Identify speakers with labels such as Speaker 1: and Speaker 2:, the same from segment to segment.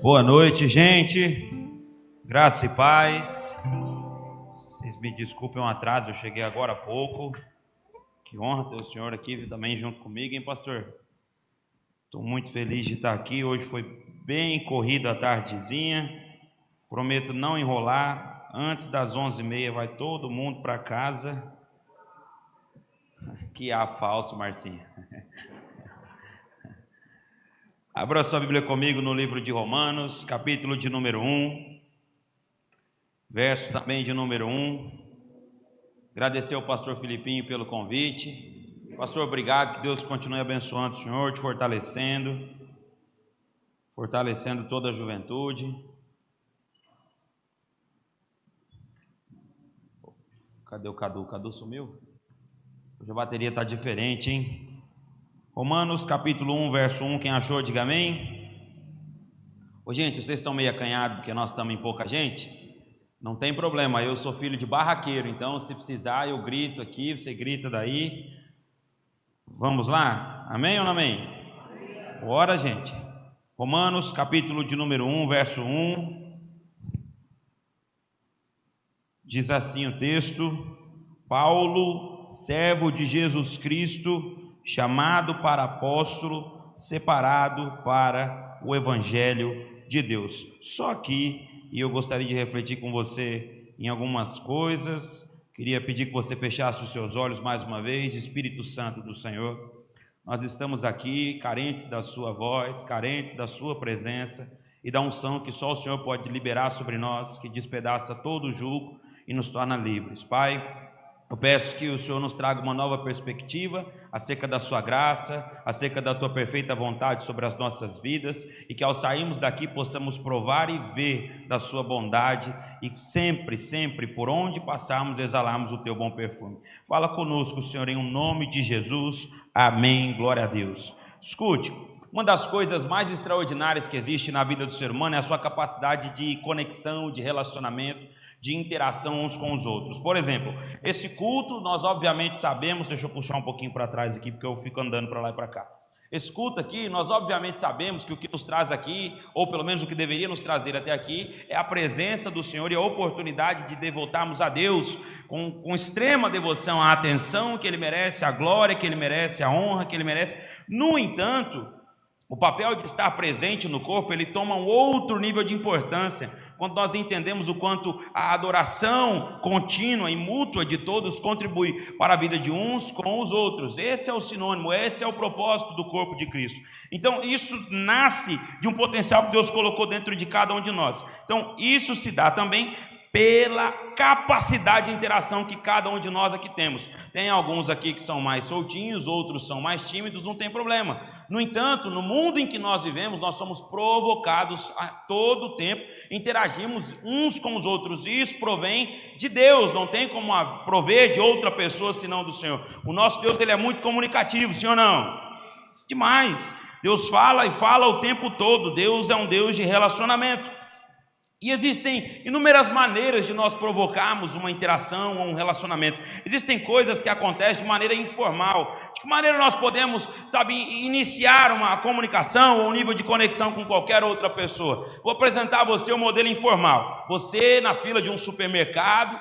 Speaker 1: Boa noite, gente. Graça e paz. Vocês me desculpem o atraso, eu cheguei agora há pouco. Que honra ter o senhor aqui também junto comigo, hein, pastor? Estou muito feliz de estar aqui. Hoje foi bem corrida a tardezinha. Prometo não enrolar. Antes das 11h30 vai todo mundo para casa. Que há falso, Marcinho. Abra sua Bíblia comigo no livro de Romanos, capítulo de número 1, verso também de número 1. Agradecer ao pastor Filipinho pelo convite. Pastor, obrigado, que Deus continue abençoando o senhor, te fortalecendo toda a juventude. Cadê o Cadu? O Cadu sumiu? Hoje a bateria está diferente, hein? Romanos capítulo 1, verso 1, quem achou, diga amém. Ô, gente, vocês estão meio acanhados porque nós estamos em pouca gente? Não tem problema, eu sou filho de barraqueiro, então se precisar eu grito aqui, você grita daí. Vamos lá? Amém ou não amém? Bora, gente. Romanos capítulo de número 1, verso 1. Diz assim o texto: Paulo, servo de Jesus Cristo, chamado para apóstolo, separado para o evangelho de Deus. Só aqui, e eu gostaria de refletir com você em algumas coisas. Queria pedir que você fechasse os seus olhos mais uma vez. Espírito Santo do Senhor, nós estamos aqui carentes da sua voz, carentes da sua presença e da unção que só o Senhor pode liberar sobre nós, que despedaça todo o jugo e nos torna livres. Pai, eu peço que o Senhor nos traga uma nova perspectiva acerca da sua graça, acerca da tua perfeita vontade sobre as nossas vidas, e que ao sairmos daqui possamos provar e ver da sua bondade, e sempre, sempre, por onde passarmos, exalarmos o teu bom perfume. Fala conosco, Senhor, em um nome de Jesus. Amém. Glória a Deus. Escute, uma das coisas mais extraordinárias que existe na vida do ser humano é a sua capacidade de conexão, de relacionamento, de interação uns com os outros. Por exemplo, esse culto, nós obviamente sabemos, deixa eu puxar um pouquinho para trás aqui, porque eu fico andando para lá e para cá. Esse culto aqui, nós obviamente sabemos que o que nos traz aqui, ou pelo menos o que deveria nos trazer até aqui, é a presença do Senhor e a oportunidade de devotarmos a Deus com extrema devoção, a atenção que Ele merece, a glória que Ele merece, a honra que Ele merece. No entanto, o papel de estar presente no corpo, ele toma um outro nível de importância, quando nós entendemos o quanto a adoração contínua e mútua de todos contribui para a vida de uns com os outros. Esse é o sinônimo, esse é o propósito do corpo de Cristo. Então isso nasce de um potencial que Deus colocou dentro de cada um de nós. Então isso se dá também pela capacidade de interação que cada um de nós aqui temos. Tem alguns aqui que são mais soltinhos, outros são mais tímidos, não tem problema. No entanto, no mundo em que nós vivemos, nós somos provocados a todo tempo, interagimos uns com os outros, e isso provém de Deus, não tem como prover de outra pessoa senão do Senhor. O nosso Deus, ele é muito comunicativo, sim ou não? Demais. Deus fala e fala o tempo todo. Deus é um Deus de relacionamento. E existem inúmeras maneiras de nós provocarmos uma interação ou um relacionamento. Existem coisas que acontecem de maneira informal. De que maneira nós podemos, iniciar uma comunicação ou um nível de conexão com qualquer outra pessoa? Vou apresentar a você um modelo informal. Você na fila de um supermercado.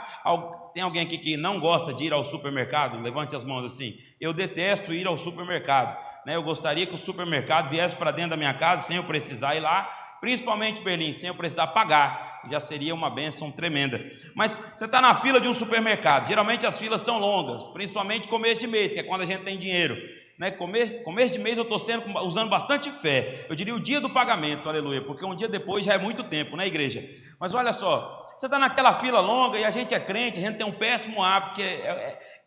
Speaker 1: Tem alguém aqui que não gosta de ir ao supermercado? Levante as mãos assim. Eu detesto ir ao supermercado. Eu gostaria que o supermercado viesse para dentro da minha casa sem eu precisar ir lá. Principalmente Berlim, sem eu precisar pagar, já seria uma bênção tremenda. Mas você está na fila de um supermercado, geralmente as filas são longas, principalmente começo de mês, que é quando a gente tem dinheiro. Começo de mês eu estou usando bastante fé, eu diria o dia do pagamento, aleluia, porque um dia depois já é muito tempo, né, igreja? Mas olha só, você está naquela fila longa e a gente é crente, a gente tem um péssimo hábito, que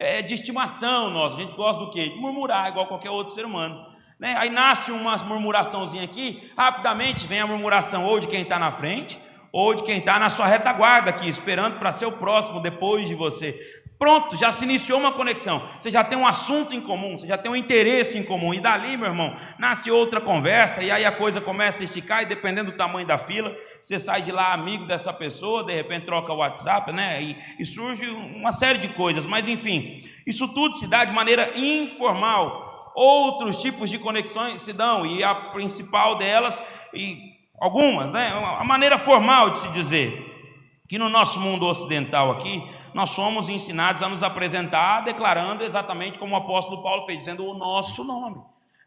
Speaker 1: é de estimação nossa, a gente gosta do quê? De murmurar, igual qualquer outro ser humano. Aí nasce uma murmuraçãozinha aqui, rapidamente vem a murmuração ou de quem está na frente, ou de quem está na sua retaguarda aqui, esperando para ser o próximo depois de você. Pronto, já se iniciou uma conexão, você já tem um assunto em comum, você já tem um interesse em comum, e dali, meu irmão, nasce outra conversa, e aí a coisa começa a esticar, e dependendo do tamanho da fila, você sai de lá amigo dessa pessoa, de repente troca o WhatsApp, e surge uma série de coisas, mas enfim, isso tudo se dá de maneira informal. Outros tipos de conexões se dão, e a principal delas, e algumas, né? A maneira formal de se dizer que no nosso mundo ocidental aqui, nós somos ensinados a nos apresentar declarando exatamente como o apóstolo Paulo fez, dizendo o nosso nome.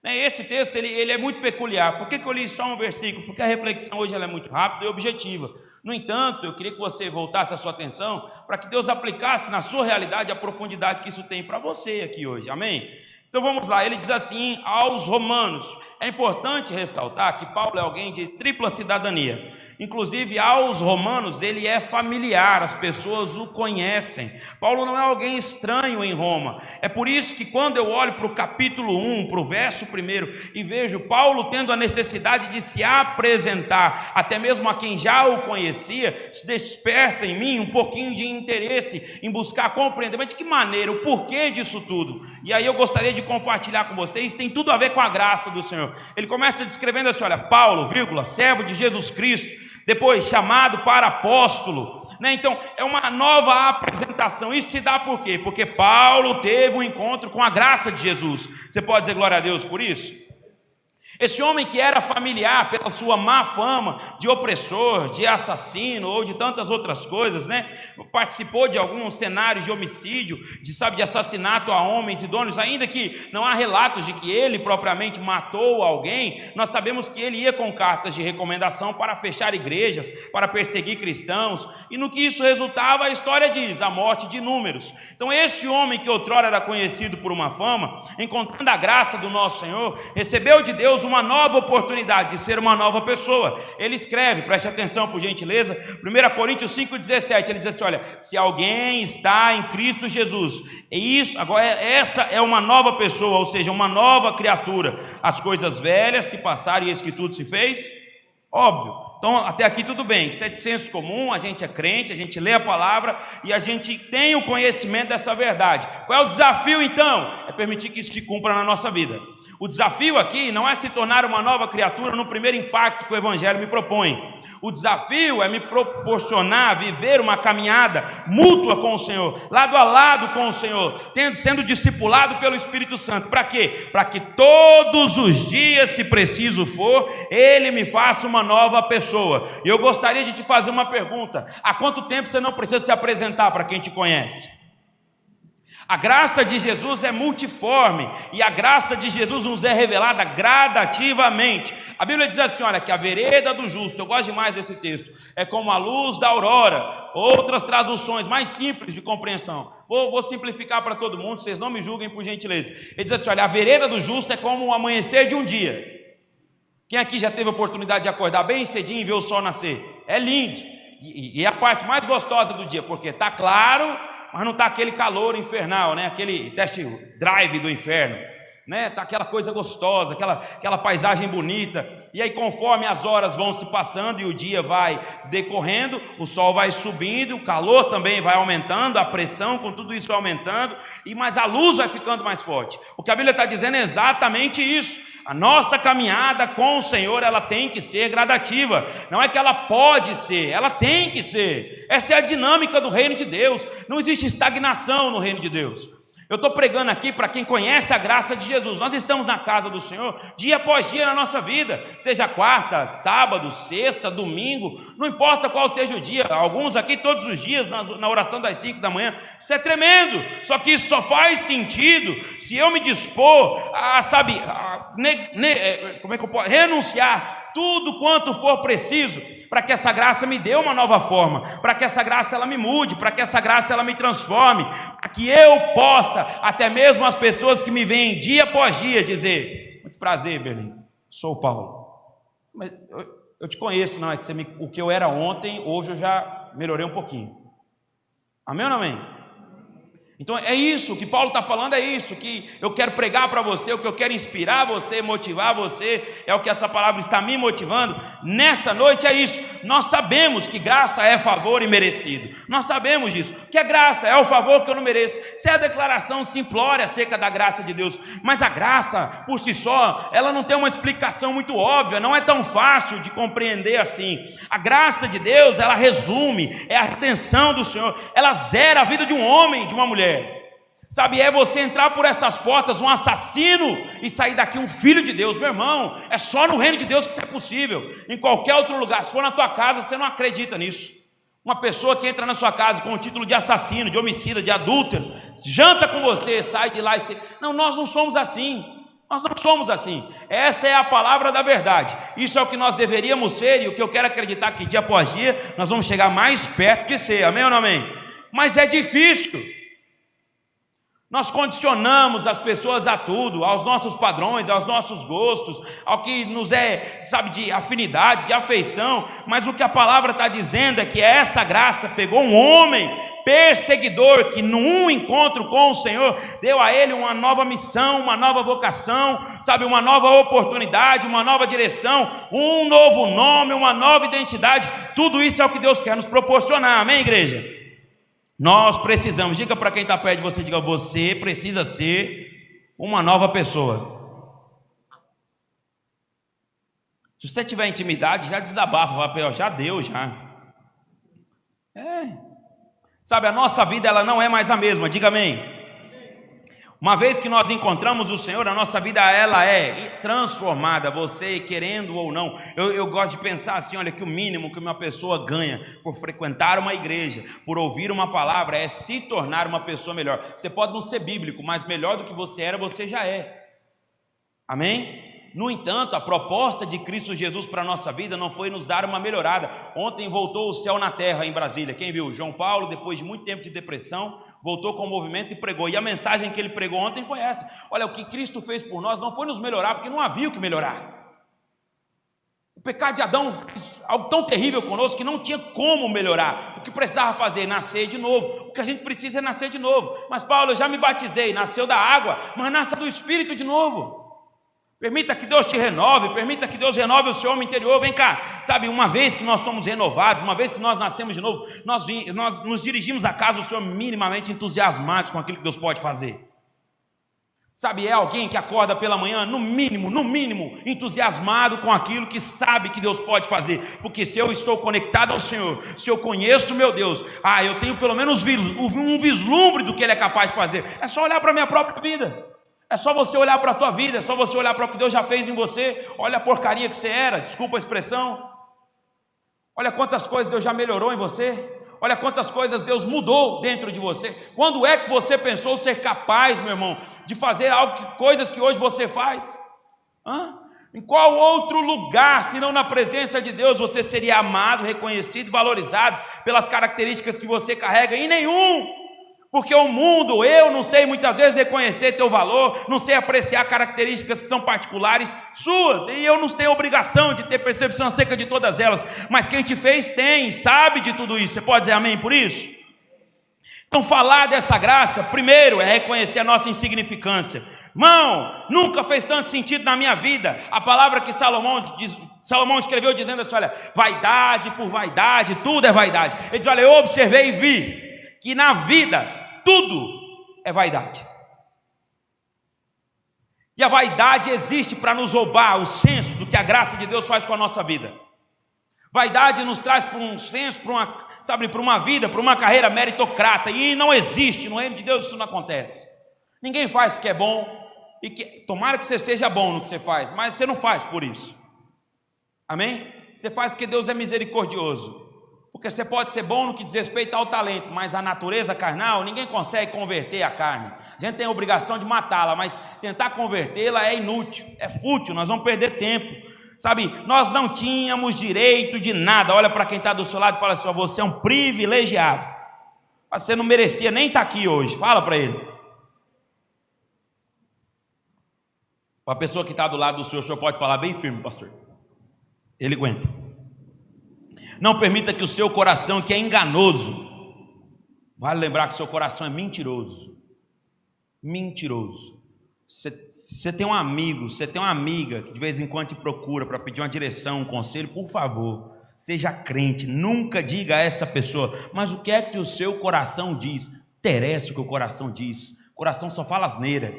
Speaker 1: Esse texto ele é muito peculiar. Por que eu li só um versículo? Porque a reflexão hoje ela é muito rápida e objetiva. No entanto, eu queria que você voltasse a sua atenção para que Deus aplicasse na sua realidade a profundidade que isso tem para você aqui hoje. Amém? Então vamos lá, ele diz assim aos romanos. É importante ressaltar que Paulo é alguém de tripla cidadania. Inclusive aos romanos ele é familiar, as pessoas o conhecem. Paulo não é alguém estranho em Roma. É por isso que quando eu olho para o capítulo 1, para o verso 1, e vejo Paulo tendo a necessidade de se apresentar, até mesmo a quem já o conhecia, se desperta em mim um pouquinho de interesse em buscar compreender, mas de que maneira, o porquê disso tudo. E aí eu gostaria de compartilhar com vocês, tem tudo a ver com a graça do Senhor. Ele começa descrevendo assim, olha, Paulo, vírgula, servo de Jesus Cristo, depois chamado para apóstolo, Então é uma nova apresentação. Isso se dá por quê? Porque Paulo teve um encontro com a graça de Jesus. Você pode dizer glória a Deus por isso? Esse homem que era familiar pela sua má fama de opressor, de assassino ou de tantas outras coisas, participou de alguns cenários de homicídio, de assassinato a homens idôneos, ainda que não há relatos de que ele propriamente matou alguém. Nós sabemos que ele ia com cartas de recomendação para fechar igrejas, para perseguir cristãos, e no que isso resultava, a história diz, a morte de inúmeros. Então esse homem que outrora era conhecido por uma fama, encontrando a graça do nosso Senhor, recebeu de Deus uma nova oportunidade de ser uma nova pessoa. Ele escreve, preste atenção por gentileza, 1 Coríntios 5,17, ele diz assim, olha, se alguém está em Cristo Jesus, essa é uma nova pessoa, ou seja, uma nova criatura, as coisas velhas se passaram e eis que tudo se fez, óbvio. Então até aqui tudo bem, isso é de senso comum, a gente é crente, a gente lê a palavra e a gente tem o conhecimento dessa verdade. Qual é o desafio então? É permitir que isso se cumpra na nossa vida. O desafio aqui não é se tornar uma nova criatura no primeiro impacto que o Evangelho me propõe. O desafio é me proporcionar viver uma caminhada mútua com o Senhor, lado a lado com o Senhor, sendo discipulado pelo Espírito Santo. Para quê? Para que todos os dias, se preciso for, Ele me faça uma nova pessoa. E eu gostaria de te fazer uma pergunta: há quanto tempo você não precisa se apresentar para quem te conhece? A graça de Jesus é multiforme e a graça de Jesus nos é revelada gradativamente. A Bíblia diz assim, olha, que a vereda do justo, eu gosto demais desse texto, é como a luz da aurora. Outras traduções mais simples de compreensão, vou simplificar para todo mundo, vocês não me julguem por gentileza. Ele diz assim, olha, a vereda do justo é como o amanhecer de um dia. Quem aqui já teve a oportunidade de acordar bem cedinho e ver o sol nascer? É lindo, e é a parte mais gostosa do dia, porque está claro, mas não está aquele calor infernal, aquele test drive do inferno, está aquela coisa gostosa, aquela paisagem bonita. E aí conforme as horas vão se passando e o dia vai decorrendo, o sol vai subindo, o calor também vai aumentando, a pressão com tudo isso vai aumentando, mas a luz vai ficando mais forte. O que a Bíblia está dizendo é exatamente isso. A nossa caminhada com o Senhor, ela tem que ser gradativa. Não é que ela pode ser, ela tem que ser. Essa é a dinâmica do reino de Deus. Não existe estagnação no reino de Deus. Eu estou pregando aqui para quem conhece a graça de Jesus. Nós estamos na casa do Senhor dia após dia na nossa vida, seja quarta, sábado, sexta, domingo, não importa qual seja o dia. Alguns aqui todos os dias na oração das 5 da manhã. Isso é tremendo, só que isso só faz sentido se eu me dispor renunciar tudo quanto for preciso para que essa graça me dê uma nova forma, para que essa graça ela me mude, para que essa graça ela me transforme, para que eu possa, até mesmo as pessoas que me veem dia após dia, dizer, muito prazer, Berlim, sou o Paulo, mas eu te conheço, não é que o que eu era ontem, hoje eu já melhorei um pouquinho. Amém ou não amém? Então é isso, o que Paulo está falando é isso, que eu quero pregar para você, o que eu quero inspirar você, motivar você, é o que essa palavra está me motivando, nessa noite é isso. Nós sabemos que graça é favor e merecido, nós sabemos disso, que a graça é o favor que eu não mereço, isso é a declaração simplória acerca da graça de Deus, mas a graça por si só, ela não tem uma explicação muito óbvia, não é tão fácil de compreender assim. A graça de Deus, ela resume, é a redenção do Senhor, ela zera a vida de um homem, de uma mulher. Sabe, é você entrar por essas portas um assassino e sair daqui um filho de Deus. Meu irmão, é só no reino de Deus que isso é possível. Em qualquer outro lugar, se for na tua casa, você não acredita nisso. Uma pessoa que entra na sua casa com o título de assassino, de homicida, de adúltero, janta com você, sai de lá e se... Não, nós não somos assim. Nós não somos assim. Essa é a palavra da verdade. Isso é o que nós deveríamos ser, e o que eu quero acreditar que dia após dia nós vamos chegar mais perto de ser. Amém ou não amém? Mas é difícil. Nós condicionamos as pessoas a tudo, aos nossos padrões, aos nossos gostos, ao que nos é, sabe, de afinidade, de afeição. Mas o que a palavra está dizendo é que essa graça pegou um homem perseguidor que num encontro com o Senhor deu a ele uma nova missão, uma nova vocação, sabe, uma nova oportunidade, uma nova direção, um novo nome, uma nova identidade. Tudo isso é o que Deus quer nos proporcionar. Amém, igreja? Nós precisamos, diga para quem está perto de você, diga, você precisa ser uma nova pessoa. Se você tiver intimidade, já desabafa, vai para já deu, já. Sabe, a nossa vida ela não é mais a mesma, diga amém. Uma vez que nós encontramos o Senhor, a nossa vida ela é transformada, você querendo ou não. Eu gosto de pensar assim, olha, que o mínimo que uma pessoa ganha por frequentar uma igreja, por ouvir uma palavra, é se tornar uma pessoa melhor. Você pode não ser bíblico, mas melhor do que você era, você já é. Amém? No entanto, a proposta de Cristo Jesus para a nossa vida não foi nos dar uma melhorada. Ontem voltou o céu na terra em Brasília. Quem viu? João Paulo, depois de muito tempo de depressão, voltou com o movimento e pregou. E a mensagem que ele pregou ontem foi essa: olha, o que Cristo fez por nós não foi nos melhorar, porque não havia o que melhorar. O pecado de Adão fez algo tão terrível conosco que não tinha como melhorar. O que precisava fazer? É nascer de novo. O que a gente precisa é nascer de novo. Mas Paulo, eu já me batizei, nasceu da água, mas nasça do Espírito de novo. Permita que Deus te renove, permita que Deus renove o seu homem interior. Vem cá, sabe, uma vez que nós somos renovados, uma vez que nós nascemos de novo, nós nos dirigimos à casa do Senhor minimamente entusiasmados com aquilo que Deus pode fazer. Sabe, é alguém que acorda pela manhã, no mínimo, entusiasmado com aquilo que sabe que Deus pode fazer. Porque se eu estou conectado ao Senhor, se eu conheço meu Deus, eu tenho pelo menos um vislumbre do que Ele é capaz de fazer. É só olhar para a minha própria vida. É só você olhar para a tua vida, é só você olhar para o que Deus já fez em você. Olha a porcaria que você era, desculpa a expressão. Olha quantas coisas Deus já melhorou em você. Olha quantas coisas Deus mudou dentro de você. Quando é que você pensou ser capaz, meu irmão, de fazer coisas que hoje você faz? Em qual outro lugar, se não na presença de Deus, você seria amado, reconhecido, valorizado pelas características que você carrega? Em nenhum. Porque o mundo, eu não sei muitas vezes reconhecer teu valor, não sei apreciar características que são particulares suas, e eu não tenho obrigação de ter percepção acerca de todas elas, mas quem te fez tem, sabe de tudo isso. Você pode dizer amém por isso? Então falar dessa graça, primeiro é reconhecer a nossa insignificância. Irmão, nunca fez tanto sentido na minha vida a palavra que Salomão escreveu dizendo assim, olha, vaidade por vaidade, tudo é vaidade. Ele diz, olha, eu observei e vi que na vida tudo é vaidade. E a vaidade existe para nos roubar o senso do que a graça de Deus faz com a nossa vida. Vaidade nos traz para um senso, para uma vida, para uma carreira meritocrata. E não existe, no reino de Deus isso não acontece. Ninguém faz porque é bom. Tomara que você seja bom no que você faz, mas você não faz por isso. Amém? Você faz porque Deus é misericordioso. Porque você pode ser bom no que diz respeito ao talento, mas a natureza carnal, ninguém consegue converter a carne. A gente tem a obrigação de matá-la, mas tentar convertê-la é inútil, é fútil, nós vamos perder tempo. Sabe, nós não tínhamos direito de nada. Olha para quem está do seu lado e fala assim, você é um privilegiado. Você não merecia nem estar aqui hoje, fala para ele. Para a pessoa que está do lado do senhor pode falar bem firme, pastor. Ele aguenta. Não permita que o seu coração, que é enganoso, vale lembrar que seu coração é mentiroso. Mentiroso. Você tem um amigo, você tem uma amiga que de vez em quando te procura para pedir uma direção, um conselho, por favor, seja crente, nunca diga a essa pessoa, mas o que é que o seu coração diz? Interessa o que o coração diz. O coração só fala asneira.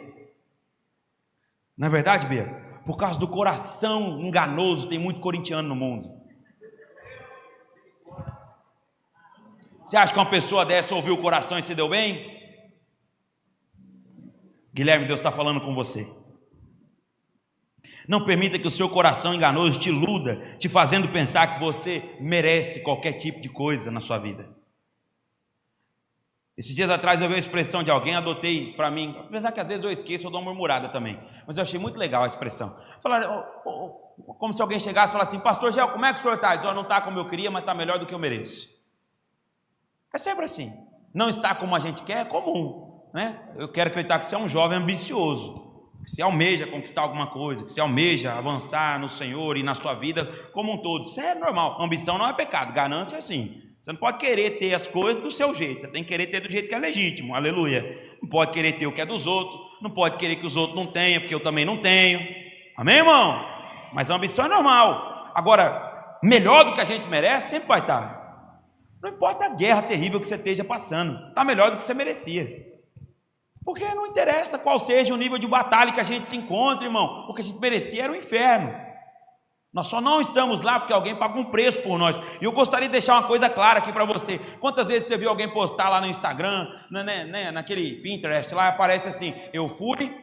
Speaker 1: Não é verdade, Bia? Por causa do coração enganoso, tem muito corintiano no mundo. Você acha que uma pessoa dessa ouviu o coração e se deu bem? Guilherme, Deus está falando com você. Não permita que o seu coração enganoso te iluda, te fazendo pensar que você merece qualquer tipo de coisa na sua vida. Esses dias atrás eu vi a expressão de alguém, adotei para mim, apesar que às vezes eu esqueço, eu dou uma murmurada também, mas eu achei muito legal a expressão. Falaram, como se alguém chegasse e falasse assim, pastor Gel, como é que o senhor está? Diz, não está como eu queria, mas está melhor do que eu mereço. É sempre assim. Não está como a gente quer, é comum, né? Eu quero acreditar que você é um jovem ambicioso, que você almeja conquistar alguma coisa, que você almeja avançar no Senhor e na sua vida como um todo. Isso é normal. Ambição não é pecado, ganância é sim. Você não pode querer ter as coisas do seu jeito, você tem que querer ter do jeito que é legítimo, aleluia. Não pode querer ter o que é dos outros, não pode querer que os outros não tenham, porque eu também não tenho. Amém, irmão? Mas a ambição é normal. Agora, melhor do que a gente merece, sempre vai estar. Não importa a guerra terrível que você esteja passando, está melhor do que você merecia. Porque não interessa qual seja o nível de batalha que a gente se encontra, irmão. O que a gente merecia era o inferno. Nós só não estamos lá porque alguém pagou um preço por nós. E eu gostaria de deixar uma coisa clara aqui para você. Quantas vezes você viu alguém postar lá no Instagram, naquele Pinterest lá, aparece assim, eu fui,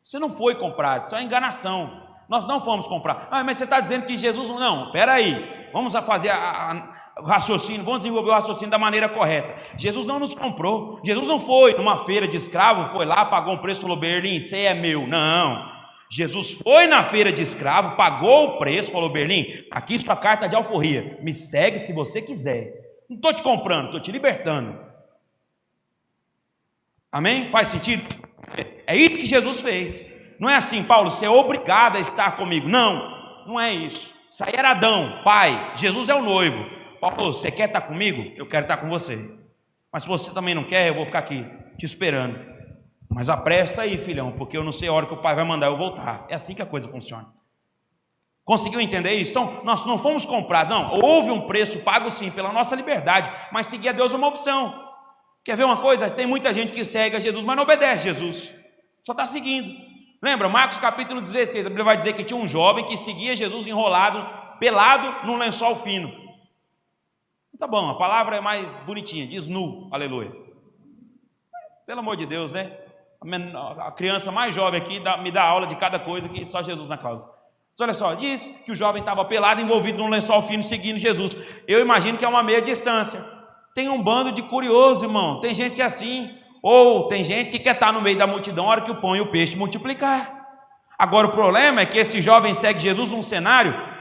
Speaker 1: você não foi comprado, isso é enganação. Nós não fomos comprar. Mas você está dizendo que Jesus... Não, peraí, vamos fazer o raciocínio, vamos desenvolver o raciocínio da maneira correta. Jesus não nos comprou, Jesus não foi numa feira de escravo, foi lá, pagou um preço, falou, Berlim, isso aí é meu. Não. Jesus foi na feira de escravo, pagou o preço, falou, Berlim, aqui sua carta de alforria, me segue se você quiser. Não estou te comprando, estou te libertando. Amém? Faz sentido? É isso que Jesus fez. Não é assim, Paulo, você é obrigado a estar comigo. Não, não é isso. Isso aí era Adão, pai, Jesus é o noivo. Paulo, você quer estar comigo? Eu quero estar com você. Mas se você também não quer, eu vou ficar aqui, te esperando. Mas apressa aí, filhão, porque eu não sei a hora que o pai vai mandar eu voltar. É assim que a coisa funciona. Conseguiu entender isso? Então, nós não fomos comprados, não. Houve um preço pago sim, pela nossa liberdade, mas seguir a Deus é uma opção. Quer ver uma coisa? Tem muita gente que segue a Jesus, mas não obedece a Jesus. Só está seguindo. Lembra, Marcos capítulo 16, a Bíblia vai dizer que tinha um jovem que seguia Jesus enrolado, pelado, num lençol fino. Tá bom, a palavra é mais bonitinha, diz nu, aleluia. Pelo amor de Deus, né? A criança mais jovem aqui me dá aula de cada coisa que só Jesus na causa. Mas olha só, diz que o jovem estava pelado, envolvido num lençol fino, seguindo Jesus. Eu imagino que é uma meia distância. Tem um bando de curiosos, irmão. Tem gente que é assim. Ou tem gente que quer estar no meio da multidão na hora que o pão e o peixe multiplicar. Agora o problema é que esse jovem segue Jesus num cenário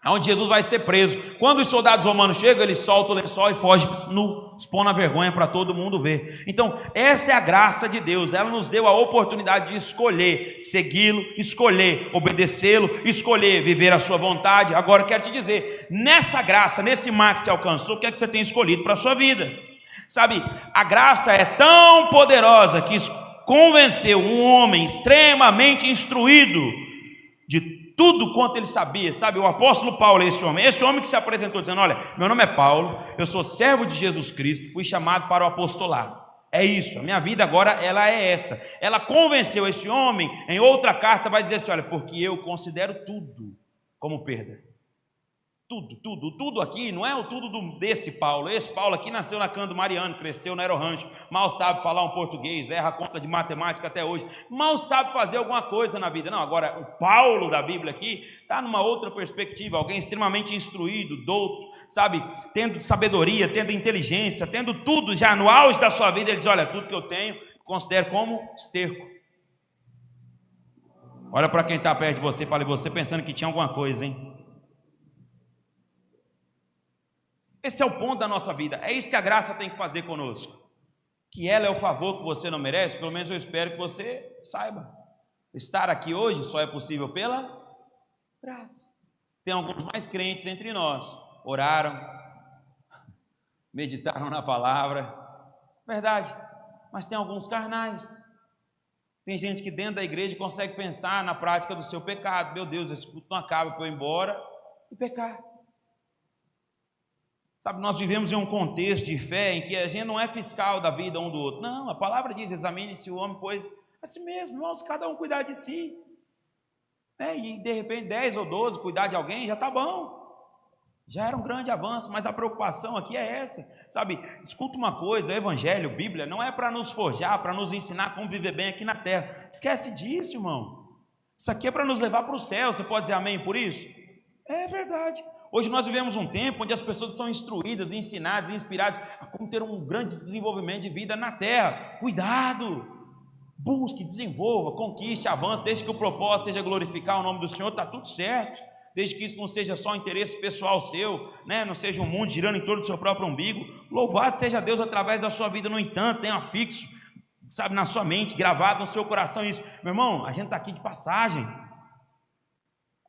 Speaker 1: onde Jesus vai ser preso. Quando os soldados romanos chegam, ele solta o lençol e foge nu, expondo a vergonha para todo mundo ver. Então, essa é a graça de Deus. Ela nos deu a oportunidade de escolher segui-lo, escolher obedecê-lo, escolher viver a sua vontade. Agora, eu quero te dizer, nessa graça, nesse mar que te alcançou, o que é que você tem escolhido para a sua vida? Sabe, a graça é tão poderosa que convenceu um homem extremamente instruído de tudo quanto ele sabia, sabe, o apóstolo Paulo é esse homem que se apresentou dizendo, olha, meu nome é Paulo, eu sou servo de Jesus Cristo, fui chamado para o apostolado, é isso, a minha vida agora ela é essa, ela convenceu esse homem, em outra carta vai dizer assim, olha, porque eu considero tudo como perda, tudo aqui, não é o tudo desse Paulo, esse Paulo aqui nasceu na Cândido Mariano, cresceu no Aerorancho, mal sabe falar um português, erra a conta de matemática até hoje, mal sabe fazer alguma coisa na vida, não, agora o Paulo da Bíblia aqui, está numa outra perspectiva, alguém extremamente instruído, douto, sabe, tendo sabedoria, tendo inteligência, tendo tudo já no auge da sua vida, ele diz, olha, tudo que eu tenho, considero como esterco, olha para quem está perto de você, fala, você pensando que tinha alguma coisa, hein? Esse é o ponto da nossa vida, é isso que a graça tem que fazer conosco, que ela é o favor que você não merece, pelo menos eu espero que você saiba, estar aqui hoje só é possível pela graça. Tem alguns mais crentes entre nós, oraram, meditaram na palavra, verdade, mas tem alguns carnais, tem gente que dentro da igreja consegue pensar na prática do seu pecado, meu Deus, esse culto não acaba para eu ir embora e pecar. Sabe, nós vivemos em um contexto de fé em que a gente não é fiscal da vida um do outro. Não, a palavra diz, examine-se o homem, pois a si mesmo, irmãos, cada um cuidar de si. E de repente 10 ou 12 cuidar de alguém já está bom. Já era um grande avanço, mas a preocupação aqui é essa, sabe? Escuta uma coisa, o Evangelho, Bíblia, não é para nos forjar, para nos ensinar como viver bem aqui na terra. Esquece disso, irmão. Isso aqui é para nos levar para o céu. Você pode dizer amém por isso? É verdade. Hoje nós vivemos um tempo onde as pessoas são instruídas, ensinadas e inspiradas a como ter um grande desenvolvimento de vida na terra. Cuidado! Busque, desenvolva, conquiste, avance, desde que o propósito seja glorificar o nome do Senhor, está tudo certo. Desde que isso não seja só um interesse pessoal seu, né? Não seja um mundo girando em torno do seu próprio umbigo. Louvado seja Deus através da sua vida. No entanto, tenha fixo, sabe, na sua mente, gravado no seu coração isso. Meu irmão, a gente está aqui de passagem.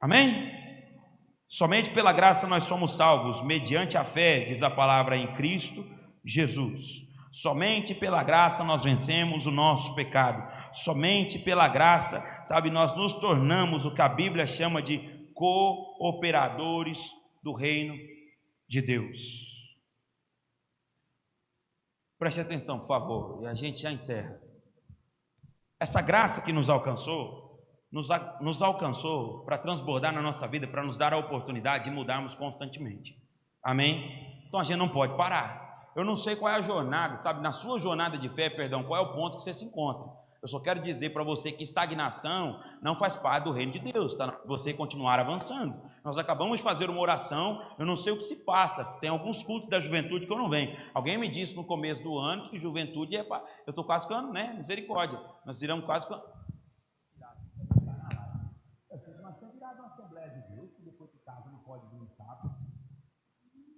Speaker 1: Amém? Somente pela graça nós somos salvos, mediante a fé, diz a palavra, em Cristo Jesus. Somente pela graça nós vencemos o nosso pecado. Somente pela graça, sabe, nós nos tornamos o que a Bíblia chama de cooperadores do reino de Deus. Preste atenção, por favor, e a gente já encerra. Essa graça que nos alcançou para transbordar na nossa vida, para nos dar a oportunidade de mudarmos constantemente. Amém? Então a gente não pode parar. Eu não sei qual é a jornada, sabe, na sua jornada de fé, qual é o ponto que você se encontra. Eu só quero dizer para você que estagnação não faz parte do reino de Deus, tá? Você continuar avançando. Nós acabamos de fazer uma oração, eu não sei o que se passa, tem alguns cultos da juventude que eu não venho. Alguém me disse no começo do ano que juventude é para... Eu estou quase ficando, né? Misericórdia. Nós iremos quase ficando...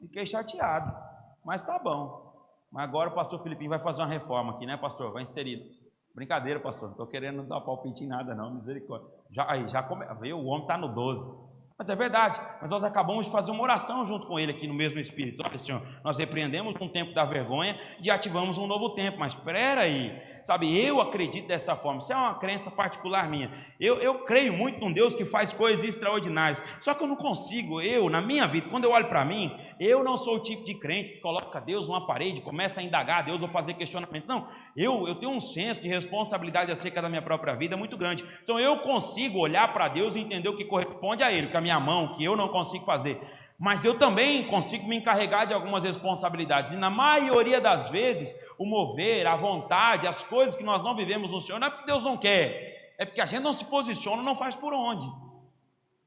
Speaker 1: Fiquei chateado, mas tá bom. Mas agora o pastor Filipinho vai fazer uma reforma aqui, né, pastor? Vai inserir. Brincadeira, pastor, não estou querendo dar palpite em nada não, misericórdia. O homem está no 12. Mas é verdade, mas nós acabamos de fazer uma oração junto com ele aqui no mesmo Espírito. Olha, Senhor, nós repreendemos um tempo da vergonha e ativamos um novo tempo. Mas espera aí, sabe, eu acredito dessa forma. Isso é uma crença particular minha. Eu creio muito num Deus que faz coisas extraordinárias. Só que eu não consigo, na minha vida, quando eu olho para mim, eu não sou o tipo de crente que coloca Deus numa parede, começa a indagar Deus ou fazer questionamentos. Não, eu tenho um senso de responsabilidade acerca da minha própria vida muito grande. Então eu consigo olhar para Deus e entender o que corresponde a Ele, com a minha mão, que eu não consigo fazer. Mas eu também consigo me encarregar de algumas responsabilidades. E na maioria das vezes, o mover, a vontade, as coisas que nós não vivemos no Senhor, não é porque Deus não quer, é porque a gente não se posiciona, não faz por onde.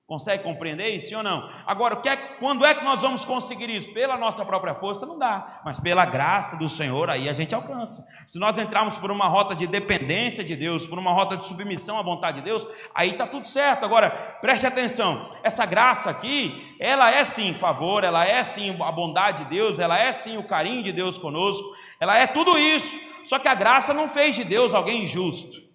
Speaker 1: Consegue compreender isso, sim ou não? Agora, quando é que nós vamos conseguir isso? Pela nossa própria força não dá, mas pela graça do Senhor aí a gente alcança. Se nós entrarmos por uma rota de dependência de Deus, por uma rota de submissão à vontade de Deus, aí está tudo certo. Agora, preste atenção, essa graça aqui, ela é sim favor, ela é sim a bondade de Deus, ela é sim o carinho de Deus conosco, ela é tudo isso, só que a graça não fez de Deus alguém injusto.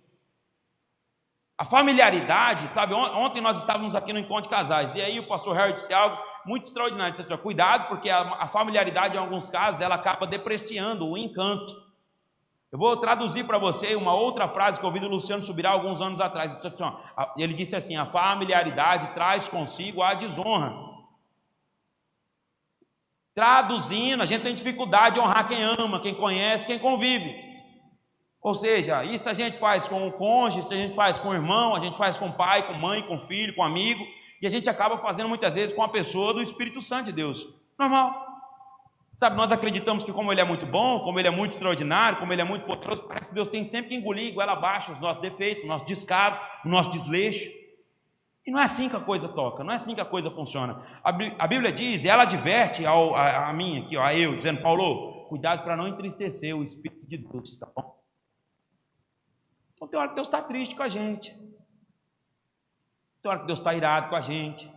Speaker 1: A familiaridade, sabe, ontem nós estávamos aqui no encontro de casais, e aí o pastor Harry disse algo muito extraordinário, disse assim, cuidado, porque a familiaridade em alguns casos, ela acaba depreciando o encanto. Eu vou traduzir para você uma outra frase que eu ouvi do Luciano Subirá alguns anos atrás, ele disse assim, a familiaridade traz consigo a desonra. Traduzindo, a gente tem dificuldade de honrar quem ama, quem conhece, quem convive. Ou seja, isso a gente faz com o cônjuge, isso a gente faz com o irmão, a gente faz com o pai, com mãe, com filho, com amigo, e a gente acaba fazendo muitas vezes com a pessoa do Espírito Santo de Deus. Normal. Sabe, nós acreditamos que como Ele é muito bom, como Ele é muito extraordinário, como Ele é muito poderoso, parece que Deus tem sempre que engolir goela abaixo os nossos defeitos, o nosso descaso, o nosso desleixo. E não é assim que a coisa toca, não é assim que a coisa funciona. A Bíblia diz, e ela adverte a mim aqui, a eu, dizendo, Paulo, cuidado para não entristecer o Espírito de Deus, tá bom? Então tem hora que Deus está triste com a gente, tem hora que Deus está irado com a gente,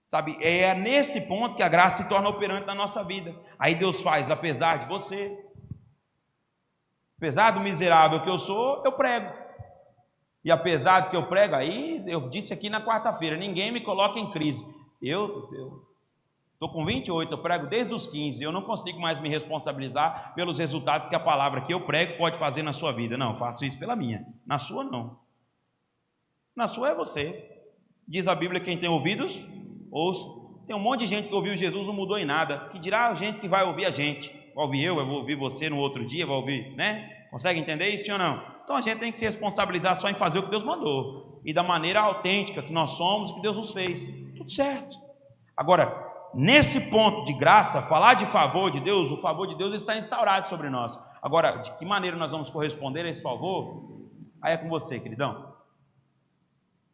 Speaker 1: sabe, é nesse ponto que a graça se torna operante na nossa vida. Aí Deus faz, apesar de você, apesar do miserável que eu sou, eu prego, e apesar do que eu prego, aí eu disse aqui na quarta-feira, ninguém me coloca em crise, eu estou com 28, eu prego desde os 15, eu não consigo mais me responsabilizar pelos resultados que a palavra que eu prego pode fazer na sua vida. Não, faço isso pela minha, na sua não. Na sua é você. Diz a Bíblia, quem tem ouvidos, ouça. Tem um monte de gente que ouviu Jesus, não mudou em nada, que dirá a gente que vai ouvir a gente. Vai ouvir eu vou ouvir você no outro dia, vai ouvir, né? Consegue entender isso, sim ou não? Então a gente tem que se responsabilizar só em fazer o que Deus mandou, e da maneira autêntica que nós somos, que Deus nos fez. Tudo certo. Agora, nesse ponto de graça, falar de favor de Deus, o favor de Deus está instaurado sobre nós. Agora, de que maneira nós vamos corresponder a esse favor? Aí é com você, queridão.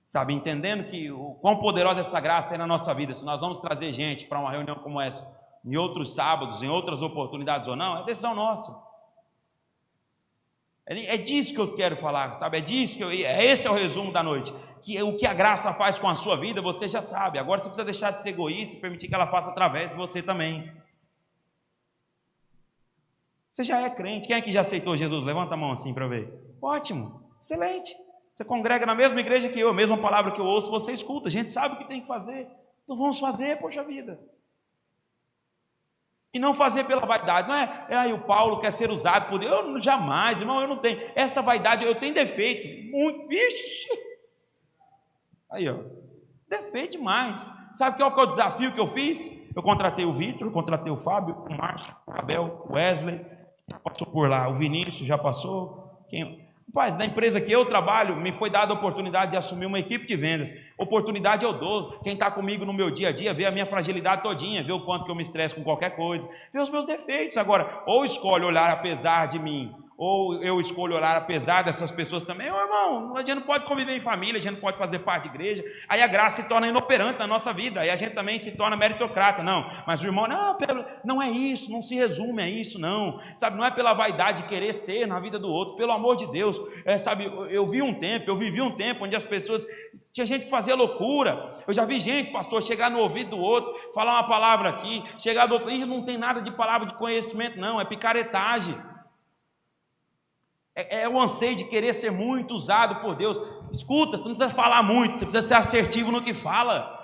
Speaker 1: Sabe, entendendo que o quão poderosa essa graça é na nossa vida, se nós vamos trazer gente para uma reunião como essa, em outros sábados, em outras oportunidades ou não, é decisão nossa. É disso que eu quero falar, sabe? Esse é o resumo da noite. Que o que a graça faz com a sua vida, você já sabe. Agora você precisa deixar de ser egoísta e permitir que ela faça através de você também. Você já é crente. Quem é que já aceitou Jesus? Levanta a mão assim para eu ver. Ótimo, excelente. Você congrega na mesma igreja que eu, a mesma palavra que eu ouço, você escuta. A gente sabe o que tem que fazer. Então vamos fazer, poxa vida. E não fazer pela vaidade, não é, o Paulo quer ser usado por Deus, eu jamais, irmão, eu não tenho, essa vaidade, eu tenho defeito, muito, vixe, aí ó, defeito demais, sabe qual que é o desafio que eu fiz? Eu contratei o Vitor, eu contratei o Fábio, o Márcio, o Abel, o Wesley, já passou por lá, o Vinícius já passou, Rapaz, na empresa que eu trabalho, me foi dada a oportunidade de assumir uma equipe de vendas. Oportunidade eu dou. Quem está comigo no meu dia a dia, vê a minha fragilidade todinha, vê o quanto que eu me estresso com qualquer coisa, vê os meus defeitos. Agora, ou escolhe olhar apesar de mim, ou eu escolho olhar apesar dessas pessoas também. Ô irmão, a gente não pode conviver em família, a gente não pode fazer parte de igreja. Aí a graça se torna inoperante na nossa vida, aí a gente também se torna meritocrata. Não, mas o irmão, não é isso, não se resume a isso, não. Sabe, não é pela vaidade de querer ser na vida do outro, pelo amor de Deus. Sabe, eu vivi um tempo onde as pessoas, tinha gente que fazia loucura. Eu já vi gente, pastor, chegar no ouvido do outro, falar uma palavra aqui, chegar do outro, e não tem nada de palavra de conhecimento, não, é picaretagem. É o anseio de querer ser muito usado por Deus. Escuta, você não precisa falar muito, você precisa ser assertivo no que fala.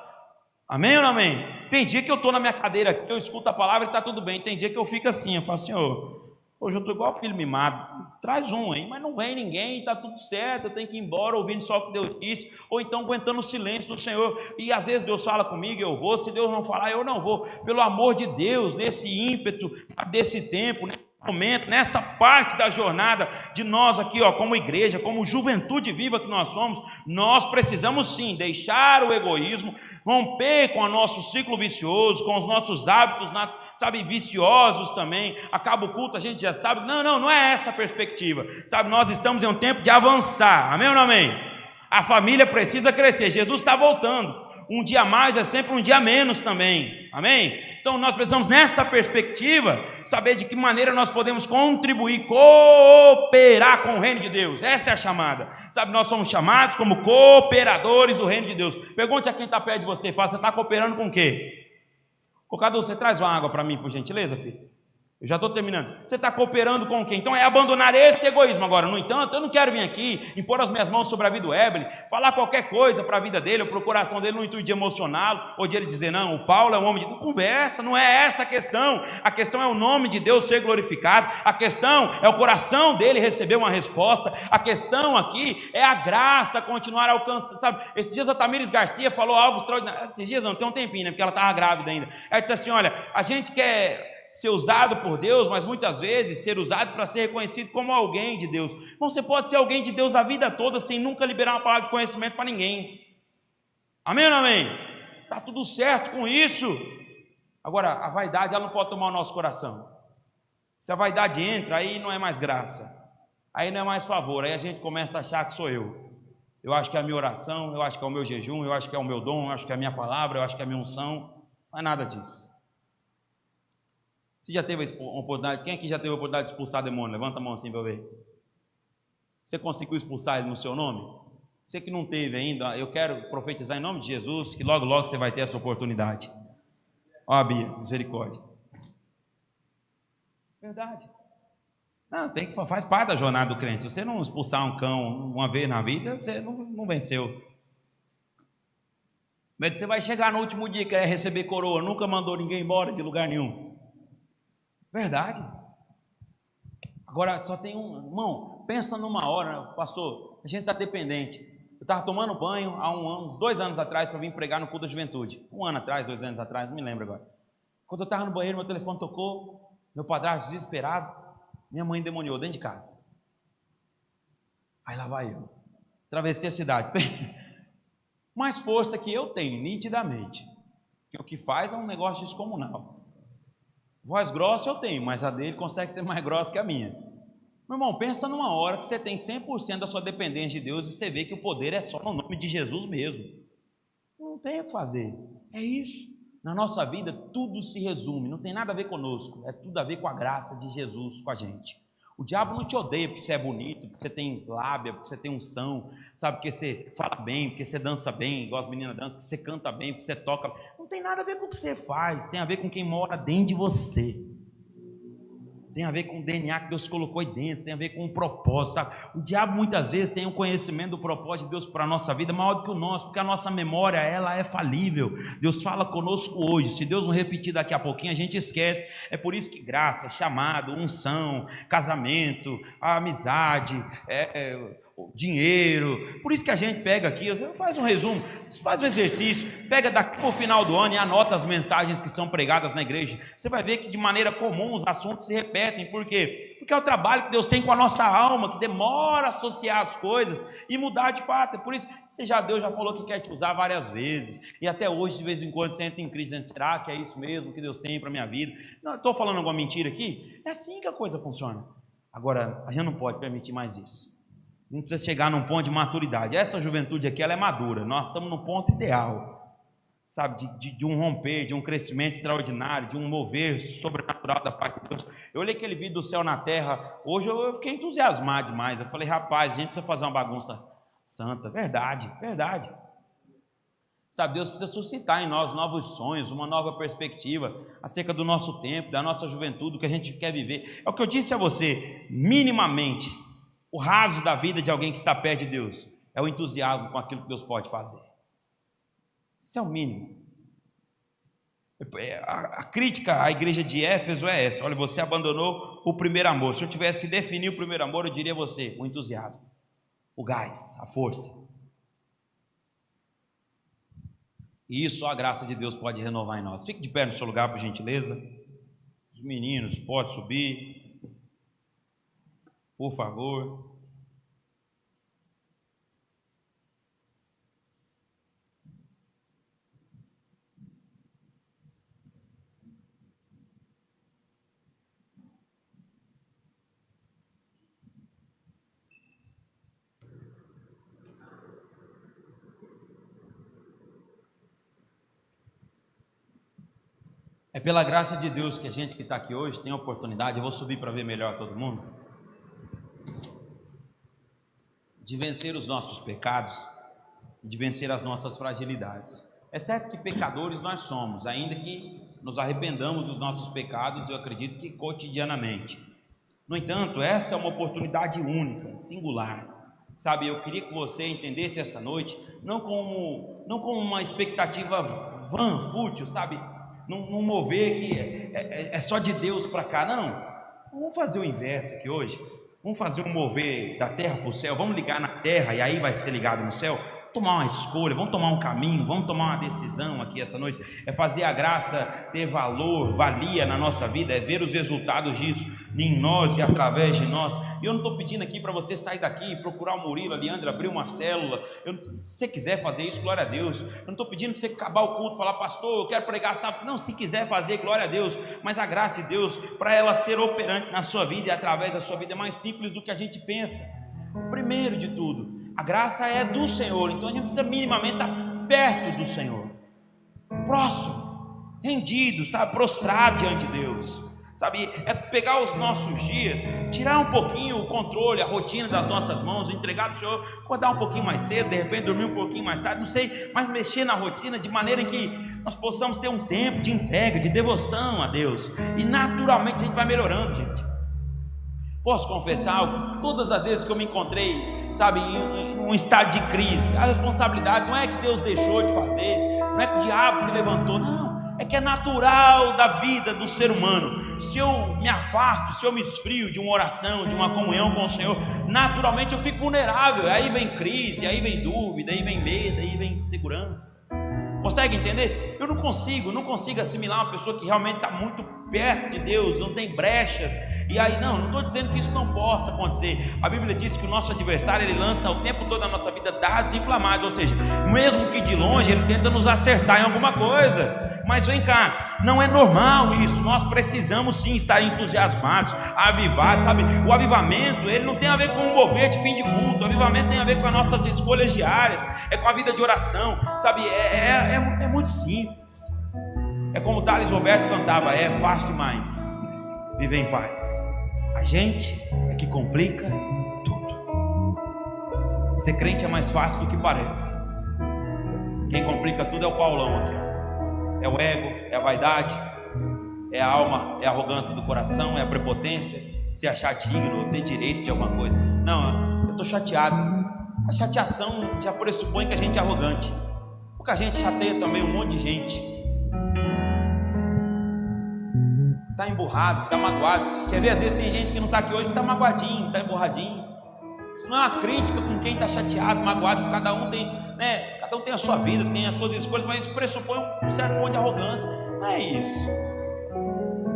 Speaker 1: Amém ou não amém? Tem dia que eu estou na minha cadeira aqui, eu escuto a palavra e está tudo bem. Tem dia que eu fico assim, eu falo, Senhor, hoje eu estou igual filho mimado, traz um aí, mas não vem ninguém, está tudo certo, eu tenho que ir embora ouvindo só o que Deus disse, ou então aguentando o silêncio do Senhor. E às vezes Deus fala comigo, eu vou, se Deus não falar, eu não vou. Pelo amor de Deus, nesse ímpeto, desse tempo, né? Momento, nessa parte da jornada de nós aqui, ó, como igreja, como juventude viva que nós somos, nós precisamos sim deixar o egoísmo, romper com o nosso ciclo vicioso, com os nossos hábitos, sabe, viciosos também. Acaba o culto, a gente já sabe, não é essa a perspectiva, sabe, nós estamos em um tempo de avançar, amém ou não amém? A família precisa crescer, Jesus está voltando. Um dia a mais é sempre um dia a menos também, amém? Então nós precisamos nessa perspectiva saber de que maneira nós podemos contribuir, cooperar com o reino de Deus. Essa é a chamada, sabe, nós somos chamados como cooperadores do reino de Deus. Pergunte a quem está perto de você e fala, você está cooperando com o quê? Ô Cadu, você traz uma água para mim, por gentileza, filho? Eu já estou terminando. Você está cooperando com quem? Então é abandonar esse egoísmo. Agora, no entanto, eu não quero vir aqui impor as minhas mãos sobre a vida do Evelyn, falar qualquer coisa para a vida dele, ou para o coração dele, no intuito de emocioná-lo, ou de ele dizer, não, o Paulo é um homem de conversa. Não é essa a questão. A questão é o nome de Deus ser glorificado. A questão é o coração dele receber uma resposta. A questão aqui é a graça continuar alcançando. Sabe, esses dias a Tamires Garcia falou algo extraordinário. Esses dias não, tem um tempinho, né? Porque ela estava grávida ainda. Ela disse assim, olha, a gente quer ser usado por Deus, mas muitas vezes ser usado para ser reconhecido como alguém de Deus. Então você pode ser alguém de Deus a vida toda sem nunca liberar uma palavra de conhecimento para ninguém. Amém ou não amém? Está tudo certo com isso. Agora, a vaidade ela não pode tomar o nosso coração. Se a vaidade entra, aí não é mais graça, aí não é mais favor, aí a gente começa a achar que sou eu. Eu acho que é a minha oração, eu acho que é o meu jejum, eu acho que é o meu dom, eu acho que é a minha palavra, eu acho que é a minha unção. Não é nada disso. Você já teve uma oportunidade? Quem aqui já teve a oportunidade de expulsar demônio? Levanta a mão assim para eu ver. Você conseguiu expulsar ele no seu nome? Você que não teve ainda, eu quero profetizar em nome de Jesus, que logo, logo você vai ter essa oportunidade. Ó, Bia, misericórdia. Verdade. Não, faz parte da jornada do crente. Se você não expulsar um cão uma vez na vida, você não venceu. Mas você vai chegar no último dia que é receber coroa, nunca mandou ninguém embora de lugar nenhum. Verdade. Agora só tem irmão, pensa numa hora, pastor, a gente está dependente. Eu estava tomando banho há uns 2 anos atrás para vir pregar no culto da juventude. 1 ano atrás, 2 anos atrás, não me lembro agora. Quando eu estava no banheiro, meu telefone tocou, meu padrasto desesperado, minha mãe endemoniou dentro de casa. Aí lá vai eu, atravessei a cidade. Mais força que eu tenho, nitidamente. Porque o que faz é um negócio descomunal. Voz grossa eu tenho, mas a dele consegue ser mais grossa que a minha. Meu irmão, pensa numa hora que você tem 100% da sua dependência de Deus e você vê que o poder é só no nome de Jesus mesmo. Não tem o que fazer. É isso. Na nossa vida tudo se resume, não tem nada a ver conosco, é tudo a ver com a graça de Jesus com a gente. O diabo não te odeia porque você é bonito, porque você tem lábia, porque você tem unção, sabe, porque você fala bem, porque você dança bem, igual as meninas dançam, porque você canta bem, porque você toca. Não tem nada a ver com o que você faz, tem a ver com quem mora dentro de você. Tem a ver com o DNA que Deus colocou aí dentro, tem a ver com o propósito, sabe? O diabo muitas vezes tem um conhecimento do propósito de Deus para a nossa vida maior do que o nosso, porque a nossa memória, ela é falível. Deus fala conosco hoje, se Deus não repetir daqui a pouquinho, a gente esquece. É por isso que graça, chamado, unção, casamento, a amizade, dinheiro, por isso que a gente pega aqui, faz um resumo, faz um exercício, pega daqui para o final do ano e anota as mensagens que são pregadas na igreja. Você vai ver que de maneira comum os assuntos se repetem. Por quê? Porque é o trabalho que Deus tem com a nossa alma, que demora a associar as coisas e mudar de fato. É por isso que Deus já falou que quer te usar várias vezes, e até hoje de vez em quando você entra em crise, dizendo, será que é isso mesmo que Deus tem para a minha vida? Não, estou falando alguma mentira aqui? É assim que a coisa funciona. Agora, a gente não pode permitir mais isso. Não precisa chegar num ponto de maturidade. Essa juventude aqui, ela é madura. Nós estamos no ponto ideal, sabe, de um romper, de um crescimento extraordinário, de um mover sobrenatural da parte de Deus. Eu olhei aquele vídeo do céu na terra, hoje eu fiquei entusiasmado demais. Eu falei, rapaz, a gente precisa fazer uma bagunça santa. Verdade, verdade. Sabe, Deus precisa suscitar em nós novos sonhos, uma nova perspectiva acerca do nosso tempo, da nossa juventude, do que a gente quer viver. É o que eu disse a você, minimamente. O raso da vida de alguém que está perto de Deus é o entusiasmo com aquilo que Deus pode fazer. Isso é o mínimo. A crítica à igreja de Éfeso é essa: olha, você abandonou o primeiro amor. Se eu tivesse que definir o primeiro amor, eu diria a você: o entusiasmo, o gás, a força. E isso só a graça de Deus pode renovar em nós. Fique de pé no seu lugar, por gentileza. Os meninos, pode subir. Por favor. É pela graça de Deus que a gente que está aqui hoje tem a oportunidade, eu vou subir para ver melhor todo mundo, de vencer os nossos pecados, de vencer as nossas fragilidades. É certo que pecadores nós somos, ainda que nos arrependamos dos nossos pecados, eu acredito que cotidianamente. No entanto, essa é uma oportunidade única, singular. Sabe, eu queria que você entendesse essa noite, não como uma expectativa vã, fútil, sabe, num mover que é só de Deus para cá, não. Vamos fazer o inverso aqui hoje. Vamos fazer um mover da terra para o céu, vamos ligar na terra e aí vai ser ligado no céu. Tomar uma escolha, vamos tomar um caminho, vamos tomar uma decisão aqui essa noite. É fazer a graça ter valor, valia na nossa vida, é ver os resultados disso em nós e através de nós. E eu não estou pedindo aqui para você sair daqui e procurar o Murilo, a Leandra, abrir uma célula. Se você quiser fazer isso, glória a Deus. Eu não estou pedindo para você acabar o culto e falar, pastor, eu quero pregar sábado. Não, se quiser fazer, glória a Deus. Mas a graça de Deus, para ela ser operante na sua vida e através da sua vida, é mais simples do que a gente pensa. Primeiro de tudo, a graça é do Senhor, então a gente precisa minimamente estar perto do Senhor, próximo, rendido, sabe, prostrado diante de Deus, sabe, é pegar os nossos dias, tirar um pouquinho o controle, a rotina das nossas mãos, entregar para o Senhor, acordar um pouquinho mais cedo, de repente dormir um pouquinho mais tarde, não sei, mas mexer na rotina de maneira em que nós possamos ter um tempo de entrega, de devoção a Deus, e naturalmente a gente vai melhorando, gente. Posso confessar algo? Todas as vezes que eu me encontrei, sabe, em um estado de crise, a responsabilidade não é que Deus deixou de fazer, não é que o diabo se levantou, não, é que é natural da vida do ser humano. Se eu me afasto, se eu me esfrio de uma oração, de uma comunhão com o Senhor, naturalmente eu fico vulnerável, aí vem crise, aí vem dúvida, aí vem medo, aí vem insegurança. Consegue entender? Eu não consigo assimilar uma pessoa que realmente está muito perto de Deus, não tem brechas, e aí não estou dizendo que isso não possa acontecer. A Bíblia diz que o nosso adversário, ele lança o tempo todo na nossa vida dardos inflamados, ou seja, mesmo que de longe ele tenta nos acertar em alguma coisa. Mas vem cá, não é normal isso. Nós precisamos sim estar entusiasmados, avivados, sabe? O avivamento, ele não tem a ver com um mover de fim de culto. O avivamento tem a ver com as nossas escolhas diárias, é com a vida de oração, sabe? É muito simples. É como o Thales Roberto cantava: é fácil demais viver em paz. A gente é que complica tudo. Ser crente é mais fácil do que parece. Quem complica tudo é o Paulão aqui, ó. É o ego, é a vaidade, é a alma, é a arrogância do coração, é a prepotência, se achar digno, ter direito de alguma coisa. Não, eu estou chateado. A chateação já pressupõe que a gente é arrogante, porque a gente chateia também um monte de gente. Está emburrado, está magoado. Quer ver, às vezes tem gente que não está aqui hoje que está magoadinho, está emburradinho. Isso não é uma crítica com quem está chateado, magoado. Cada um tem, né? Cada um tem a sua vida, tem as suas escolhas, mas isso pressupõe um certo ponto de arrogância. Não é isso.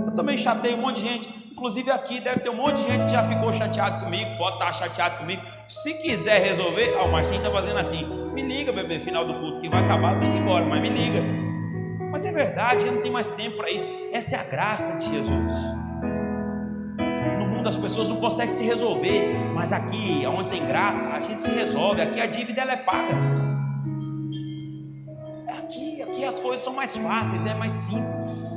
Speaker 1: Eu também chateio um monte de gente. Inclusive aqui deve ter um monte de gente que já ficou chateado comigo, pode estar chateado comigo. Se quiser resolver, o Marcinho está fazendo assim: me liga, bebê, final do culto que vai acabar, eu tenho que ir embora, mas me liga. Mas é verdade, ele não tem mais tempo para isso. Essa é a graça de Jesus. No mundo as pessoas não conseguem se resolver, mas aqui, onde tem graça, a gente se resolve. Aqui a dívida ela é paga. Aqui as coisas são mais fáceis, é mais simples.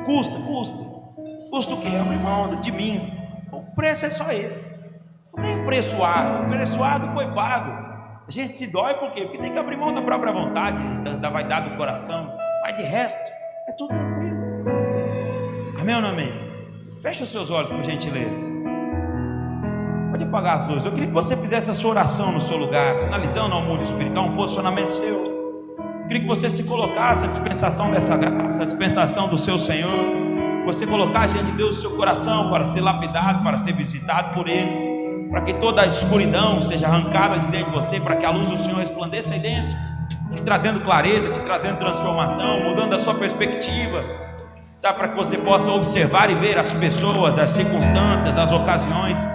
Speaker 1: Custa o quê? Abrir mão de mim. O preço é só esse. Não tem preçoado. O preçoado foi pago. A gente se dói por quê? Porque tem que abrir mão da própria vontade, da vaidade do coração. Mas de resto, é tudo tranquilo. Amém ou não amém? Feche os seus olhos, por gentileza. Pode apagar as luzes. Eu queria que você fizesse a sua oração no seu lugar, sinalizando ao mundo espiritual um posicionamento seu. Eu queria que você se colocasse a dispensação dessa graça, a dispensação do seu Senhor. Você colocar diante de Deus o seu coração para ser lapidado, para ser visitado por Ele, para que toda a escuridão seja arrancada de dentro de você, para que a luz do Senhor resplandeça aí dentro, te trazendo clareza, te trazendo transformação, mudando a sua perspectiva, sabe, para que você possa observar e ver as pessoas, as circunstâncias, as ocasiões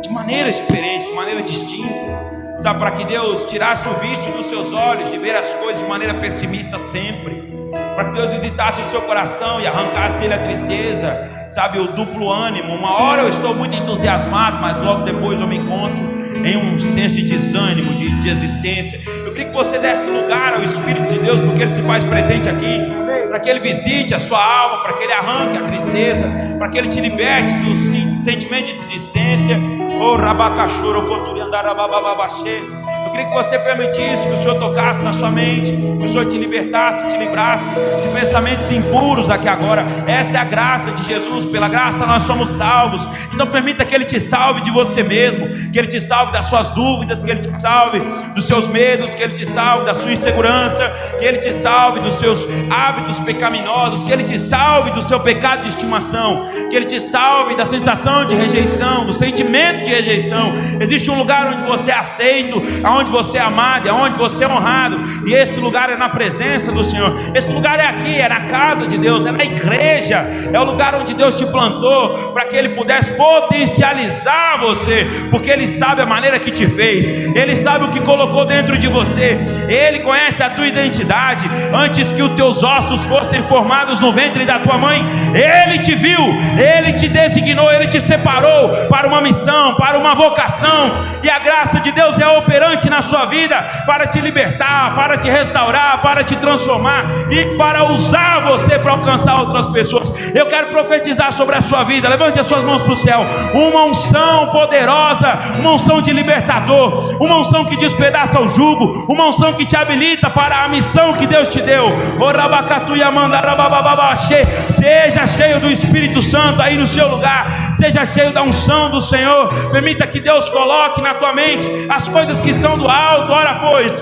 Speaker 1: de maneiras diferentes, de maneira distinta, sabe, para que Deus tirasse o vício dos seus olhos de ver as coisas de maneira pessimista sempre, para que Deus visitasse o seu coração e arrancasse dele a tristeza, sabe, o duplo ânimo. Uma hora eu estou muito entusiasmado, mas logo depois eu me encontro em um senso de desânimo, de existência. Eu queria que você desse lugar ao Espírito de Deus, porque Ele se faz presente aqui, para que Ele visite a sua alma, para que Ele arranque a tristeza, para que Ele te liberte do sentimento de desistência. Oh, rabacachoro, coturiandarabababaxê. Eu queria que você permitisse que o Senhor tocasse na sua mente, que o Senhor te libertasse, te livrasse de pensamentos impuros aqui agora. Essa é a graça de Jesus. Pela graça nós somos salvos. Então permita que Ele te salve de você mesmo, que Ele te salve das suas dúvidas, que Ele te salve dos seus medos, que Ele te salve da sua insegurança, que Ele te salve dos seus hábitos pecaminosos, que Ele te salve do seu pecado de estimação, que Ele te salve da sensação de rejeição, do sentimento de rejeição. Existe um lugar onde você é aceito, onde você é amado, onde você é honrado, e esse lugar é na presença do Senhor. Esse lugar é aqui, é na casa de Deus, é na igreja, é o lugar onde Deus te plantou, para que Ele pudesse potencializar você, porque Ele sabe a maneira que te fez, Ele sabe o que colocou dentro de você, Ele conhece a tua identidade, antes que os teus ossos fossem formados no ventre da tua mãe, Ele te viu, Ele te designou, Ele te separou para uma missão, para uma vocação, e a graça de Deus é operante na sua vida, para te libertar, para te restaurar, para te transformar, e para usar você para alcançar outras pessoas. Eu quero profetizar sobre a sua vida, levante as suas mãos para o céu, uma unção poderosa, uma unção de libertador, uma unção que despedaça o jugo, uma unção que te habilita para a missão que Deus te deu. Seja cheio do Espírito Santo aí no seu lugar, seja cheio da unção do Senhor. Permita que Deus coloque na tua mente as coisas que são do alto. Ora pois,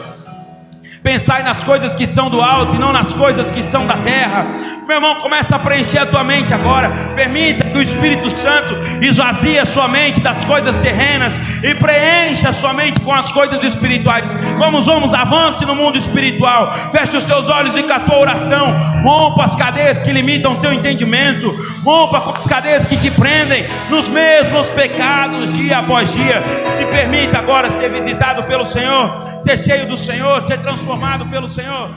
Speaker 1: pensai nas coisas que são do alto e não nas coisas que são da terra. Meu irmão, começa a preencher a tua mente agora. Permita que o Espírito Santo esvazie a sua mente das coisas terrenas e preencha a sua mente com as coisas espirituais. Vamos, avance no mundo espiritual. Feche os teus olhos e com a tua oração rompa as cadeias que limitam o teu entendimento, rompa com as cadeias que te prendem nos mesmos pecados dia após dia. Se permita agora ser visitado pelo Senhor, ser cheio do Senhor, ser transformado pelo Senhor.